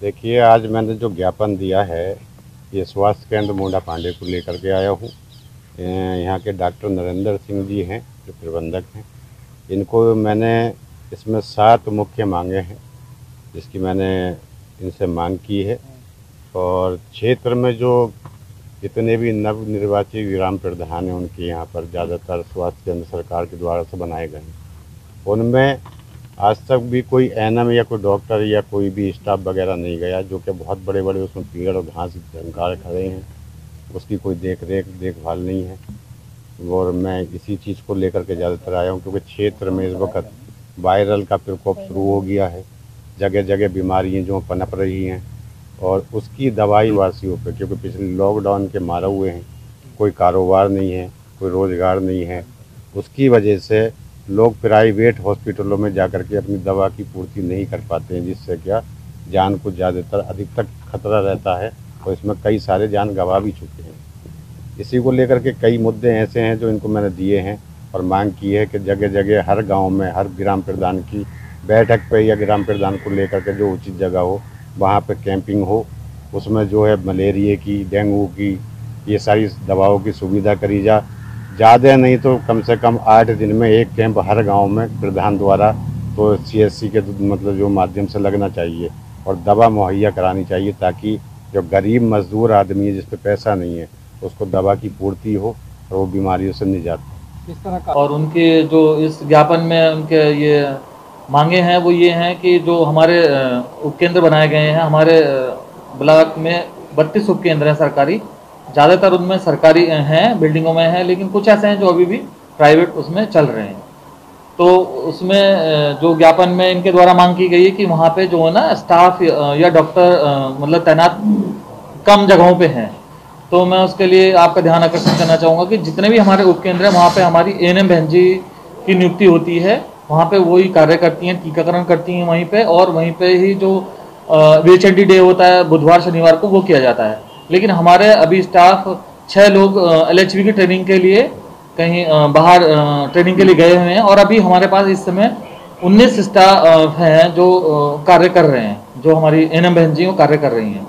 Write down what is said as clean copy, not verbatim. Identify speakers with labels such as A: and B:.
A: देखिए, आज मैंने जो ज्ञापन दिया है, ये स्वास्थ्य केंद्र मोंडा पांडे को लेकर के आया हूँ। यहाँ के डॉक्टर नरेंद्र सिंह जी हैं, जो प्रबंधक हैं। इनको मैंने इसमें 7 मुख्य मांगे हैं, जिसकी मैंने इनसे मांग की है। और क्षेत्र में जो जितने भी नवनिर्वाचित ग्राम प्रधान हैं, उनके यहाँ पर ज़्यादातर स्वास्थ्य केंद्र सरकार के द्वारा से बनाए गए हैं। उनमें आज तक भी कोई एएनएम या कोई डॉक्टर या कोई भी स्टाफ वगैरह नहीं गया, जो कि बहुत बड़े बड़े उसमें पेड़ और घास झंकार खड़े हैं, उसकी कोई देखभाल नहीं है। और मैं इसी चीज़ को लेकर के ज़्यादातर आया हूँ, क्योंकि क्षेत्र में इस वक्त वायरल का प्रकोप शुरू हो गया है। जगह जगह बीमारियाँ जो पनप रही हैं, और उसकी दवाई वासियों पे, क्योंकि पिछले लॉकडाउन के मारे हुए हैं, कोई कारोबार नहीं है, कोई रोज़गार नहीं है। उसकी वजह से लोग प्राइवेट हॉस्पिटलों में जाकर के अपनी दवा की पूर्ति नहीं कर पाते हैं, जिससे क्या जान को ज़्यादातर अधिकतर खतरा रहता है, और इसमें कई सारे जान गंवा भी चुके हैं। इसी को लेकर के कई मुद्दे ऐसे हैं जो इनको मैंने दिए हैं, और मांग की है कि जगह जगह हर गांव में हर ग्राम प्रधान की बैठक पे या ग्राम प्रधान को लेकर के जो उचित जगह हो, वहाँ पे कैंपिंग हो। उसमें जो है मलेरिया की, डेंगू की, ये सारी दवाओं की सुविधा करी जा। ज़्यादा नहीं तो कम से कम 8 दिन में एक कैंप हर गांव में प्रधान द्वारा तो सीएससी के मतलब जो माध्यम से लगना चाहिए, और दवा मुहैया करानी चाहिए, ताकि जो गरीब मजदूर आदमी है, जिस पे पैसा नहीं है, उसको दवा की पूर्ति हो और वो बीमारियों से निजात हो।
B: इस तरह का और उनके जो इस ज्ञापन में उनके ये मांगे हैं वो ये हैं कि जो हमारे उपकेंद्र बनाए गए हैं, हमारे ब्लॉक में 32 उपकेंद्र हैं सरकारी। ज़्यादातर उनमें सरकारी हैं, बिल्डिंगों में हैं, लेकिन कुछ ऐसे हैं जो अभी भी प्राइवेट उसमें चल रहे हैं। तो उसमें जो ज्ञापन में इनके द्वारा मांग की गई है कि वहाँ पे जो है ना स्टाफ या डॉक्टर मतलब तैनात कम जगहों पे हैं। तो मैं उसके लिए आपका ध्यान आकर्षण करना चाहूँगा कि जितने भी हमारे उपकेंद्र हैं वहाँ पे हमारी एएनएम बहन जी की नियुक्ति होती है। वहाँ पे वही कार्य करती हैं, टीकाकरण करती हैं वहीं पे, और वहीं पे ही जो वेचडी डे होता है बुधवार शनिवार को, वो किया जाता है। लेकिन हमारे अभी स्टाफ 6 लोग एलएचबी की ट्रेनिंग के लिए कहीं बाहर ट्रेनिंग के लिए गए हुए हैं, और अभी हमारे पास इस समय 19 स्टाफ हैं जो कार्य कर रहे हैं, जो हमारी एएनएम बहन जी वो कार्य कर रही हैं।